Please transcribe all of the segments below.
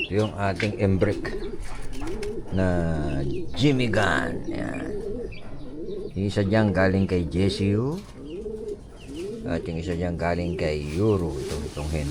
Ito yung ating embrick na Jimmy Gunn. Yan. Yung isa dyan galing kay JCU. At yung isa dyan galing kay Euro. Itong hen.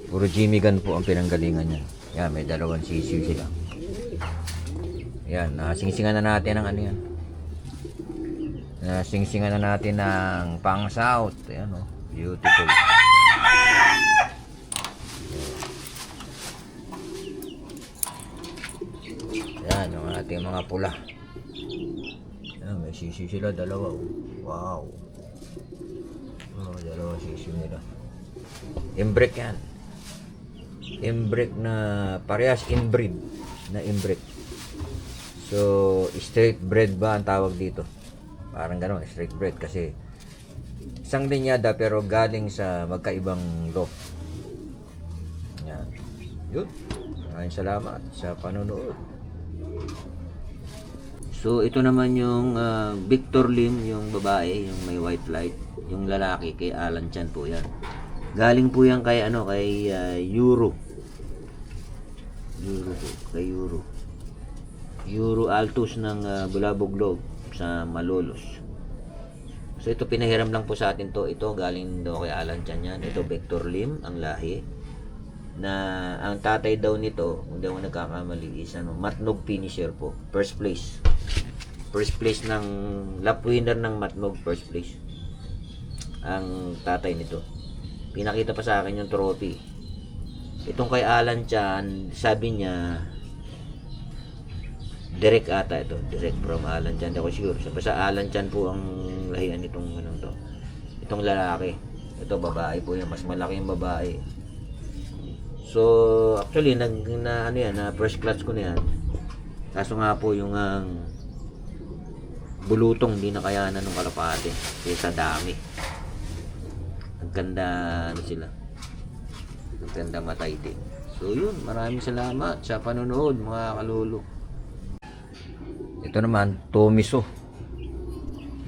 Puro Jimmy Gunn po ang pinanggalingan yan. Yan, may dalawang CCU sila. Yan, nasingsingan na natin ang ano yan. Nasingsingan na natin ng pang south. Ayan o, beautiful. Yan, yung ating mga pula. Yan, may sisiw sila, dalawa. Wow. Oh, dalawa sisiw nila. Imbrick yan. Imbrick na parehas inbreed na imbrick. So, straight bred ba ang tawag dito? Parang gano'n, straight bred kasi isang linyada pero galing sa magkaibang lot. Yan. Yun. Maraming salamat sa panonood. So, ito naman yung Victor Lim, yung babae, yung may white light. Yung lalaki, kay Alan Chan po yan. Galing po yan kay, kay Euro. Euro po, kay Euro. Euro Altus ng Bulabog Log sa Malolos. So, ito pinahiram lang po sa atin to. Ito, galing daw kay Alan Chan yan. Ito, Victor Lim, ang lahi. Na ang tatay daw nito, kung di ako nagkakamali, is Matnog finisher po. First place. First place ng lap winner ng Matnog, first place. Ang tatay nito. Pinakita pa sa akin yung trophy. Itong kay Alan Chan, sabi niya, direct ata ito. Direct from Alan Chan. Hindi ako sure. Basta Alan Chan po ang lahian nitong to. Itong lalaki. Ito babae po yan. Mas malaki yung babae. So, actually, na first class ko na yan. Kaso nga po yung bulutong di nakayanan ng kalapate. Kasi sa dami. Ang ganda sila. Ang ganda matay din. So, yun. Maraming salamat sa panonood, mga kalulu. Ito naman, Tomiso.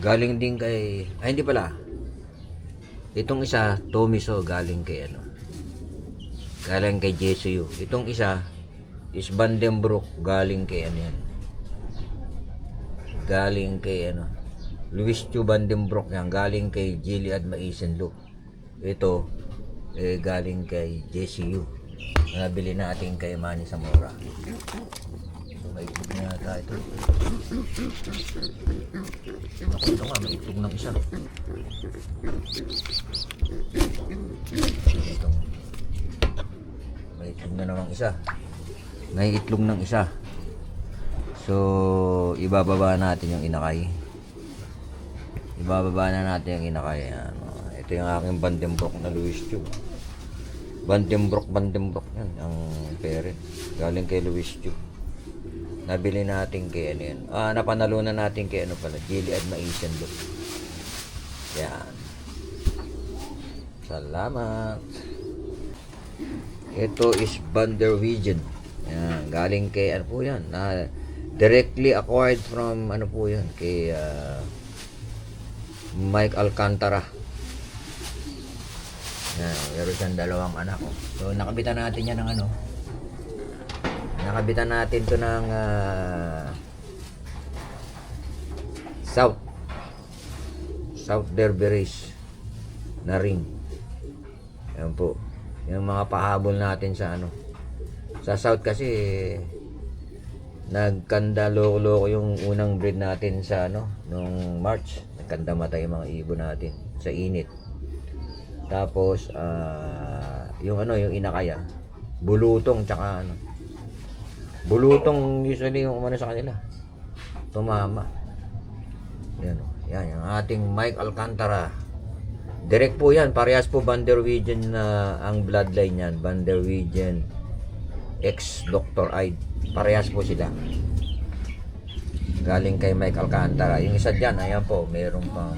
Galing din kay... Ay, hindi pala. Itong isa, Tomiso, galing kay galing kay JCU. Itong isa is Vandenbroek, galing kay yan. Galing kay Luis Chu Vandenbroek yan. Galing kay Gilead Maisenlo. Ito, galing kay JCU. Nabili natin kay Manny Zamora. So, may itlog na yata ito. Ako, ito nga, may itlog ng isa. Itong may itlog na namang isa. May itlog ng isa. So, ibababa natin yung inakay. Ibababa na natin yung inakay. Ito yung aking Vandenbroek na Luis Chu. Vandenbroek yan. Ang parent. Galing kay Luis Chu. Nabili natin kay yan. Napanalunan natin kay pala. Gilead Maisenlo. Yan. Salamat. Ito is Vanderwegen. Yan, galing kay po yan. Directly acquired from po yan kay Mike Alcantara. Yan, meron siyang dalawang anak ko. So nakabitan natin yan ng nakabitan natin to ng South Derby Race na ring. Yan po. Yung mga pahabol natin sa sa South kasi nagkanda loko-loko yung unang breed natin sa nung March. Nagkanda matay yung mga ibon natin sa init. Tapos yung yung inakaya, bulutong tsaka bulutong usually yung sa kanila. Tumama. Yan yan yung ating Mike Alcantara. Direct po yan, parehas po Vanderwegen na ang bloodline yan. Vanderwegen ex Dr. Ide. Parehas po sila. Galing kay Mike Alcantara. Yung isa dyan, ayan po, mayroon pang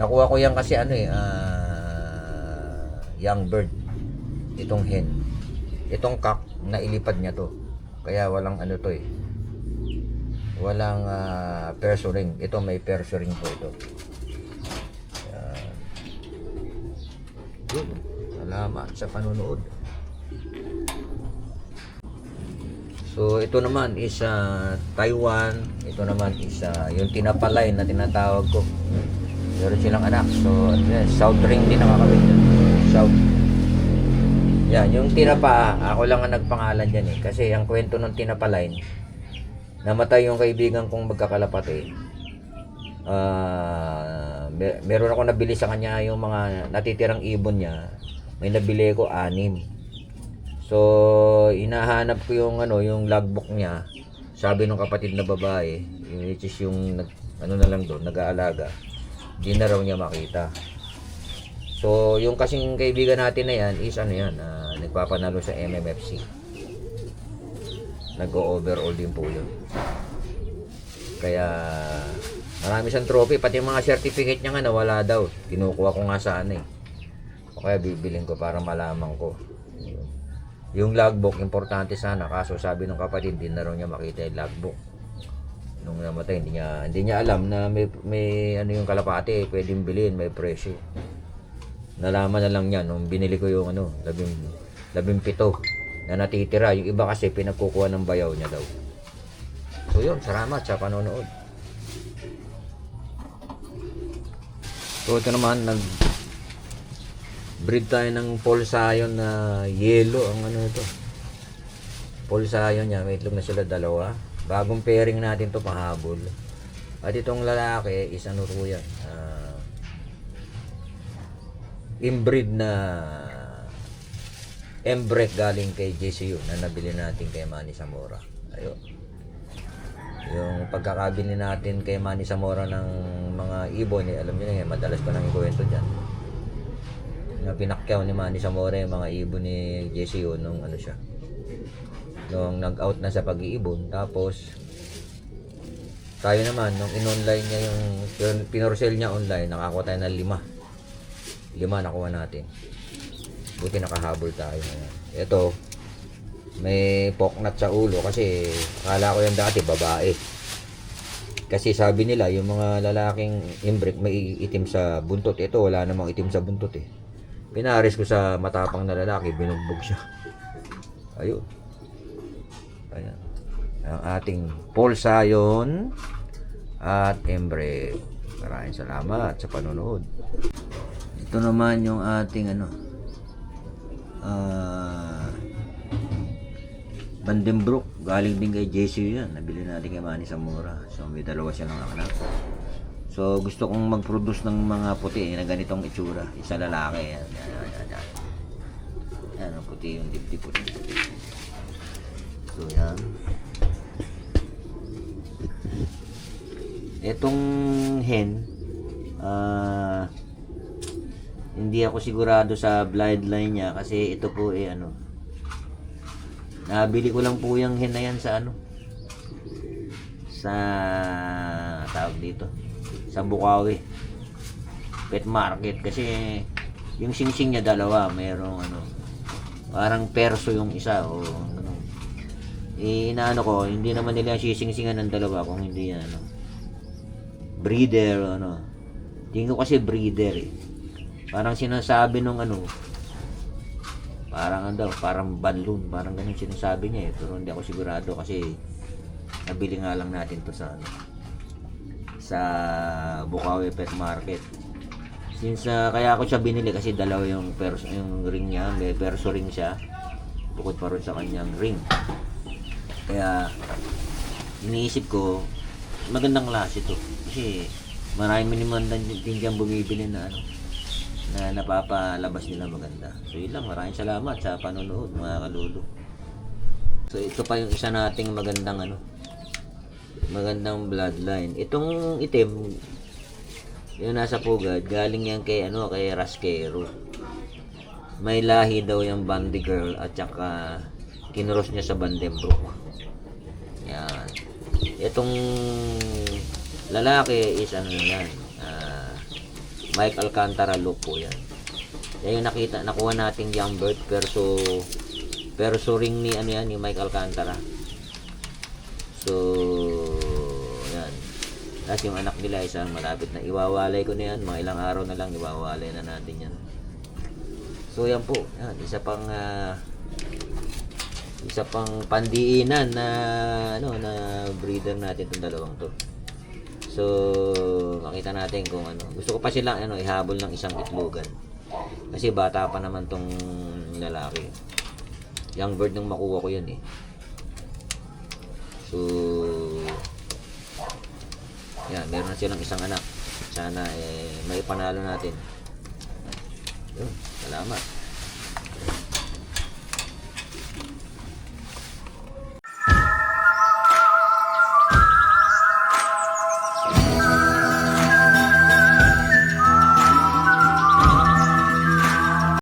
nakuha ko yan kasi young bird. Itong hen. Itong cock, nailipad niya to. Kaya walang walang perso ring. Ito may perso ring po ito. Yun. Salamat sa panonood. So ito naman is Taiwan. Ito naman is yung tinapalay na tinatawag ko. Meron silang anak. So South Ring din nakakabit dyan. South. Yan, yung tinapa, ako lang ang nagpangalan dyan eh. Kasi ang kwento ng tinapalay, namatay yung kaibigan kong magkakalapate. Meron ako nabili sa kanya yung mga natitirang ibon niya. May nabili ko 6. So, hinahanap ko yung yung logbook niya. Sabi ng kapatid na babae, which is yung na lang doon, nag-aalaga. Hindi na raw niya makita. So, yung kasing kaibigan natin na yan is nagpapanalo sa MMFC. Nag-overall din po yun. Kaya marami siyang trophy, pati mga certificate niya nga nawala daw. Kinukuha ko nga sana eh. O kaya bibiling ko para malaman ko. Yung logbook, importante sana. Kaso sabi ng kapatid, hindi na raw niya makita yung logbook. Nung namatay, hindi niya alam na may yung kalapate, pwedeng bilhin, may presyo. Nalaman na lang niya nung binili ko yung 17 na natitira. Yung iba kasi pinagkukuha ng bayaw niya daw. So yun, salamat sa panonood. So ito naman, breed tayo ng Polsayon na yellow ang ito. Polsayon niya, may itlog na sila 2. Bagong pairing natin to pahabol. At itong lalaki is po yan. Inbreed na embrek galing kay JCU na nabili natin kay Manny Zamora. Ayun. Yung pagkakabili natin kay Manny Zamora ng mga ibon, alam niyo na madalas ko nang ikuwento dyan. Pinakyaw ni Manny Zamora yung mga ibon ni JCU nung nung nag-out na sa pag-iibon. Tapos tayo naman nung in-online niya yung pinorcel niya online, nakakuha tayo ng 5 nakuha natin. Buti nakahabol tayo. Ito may poknat sa ulo kasi akala ko yung dati babae. Kasi sabi nila yung mga lalaking inbreak may itim sa buntot. Ito wala namang itim sa buntot eh. Pinaris ko sa matapang na lalaki, binugbog siya. Ayun. Ayan. Ang ating Polsayon at embrek. Maraming salamat sa panonood. Ito naman yung ating Vandenbroek. Galing din kay JC yan. Nabili natin kay Manny Zamora. So may 2 siya ng anak. So gusto kong mag-produce ng mga puti na ganitong itsura. Isa lalaki. Yan. Yan ang puti yung dibdib puti. So yan. Etong hen, hindi ako sigurado sa bloodline niya kasi ito po nabili ko lang po yung hen na yan sa sa tawag dito sa Bukawi pet market kasi yung singsing niya 2, mayroong parang perso yung isa o inaano ko, hindi naman nila sisingsingan ng 2 kung hindi yan breeder tingin ko kasi breeder eh. Parang sinasabi nung parang banlun, parang ganun sinasabi niya eh. Pero hindi ako sigurado kasi nabili nga lang natin to sa Bukawi Pet Market. Since kaya ako siya binili kasi 2 yung ring niya, may perso ring siya. Bukod pa rin sa kanyang ring. Kaya iniisip ko magandang klase to. Kasi maraming naman din dyan bumibili na napapalabas nila maganda. So yun lang, maraming salamat sa panonood mga kalulu. So ito pa yung isa nating magandang bloodline. Itong itim yung nasa pugad, galing yan kay Rasquero. May lahi daw yung Bandy Girl at saka kinross niya sa Vandenbroek. Yan. Itong lalaki is Mike Alcantara look po yan. Yan yung nakuha nating young bird perso ring ni ni Mike Alcantara. So yan. Tapos yung anak nila isang malapit na iwawalay ko na yan, mga ilang araw na lang iwawalay na natin yan. So yan po, yan, isa pang pandiinan na na breeder natin itong dalawang to. So makita natin kung ano. Gusto ko pa silang ihabol ng isang itlogan. Kasi bata pa naman tong lalaki. Young bird nung makuha ko yun eh. So yan, meron na silang isang anak. Sana maipanalo natin. Yun, salamat.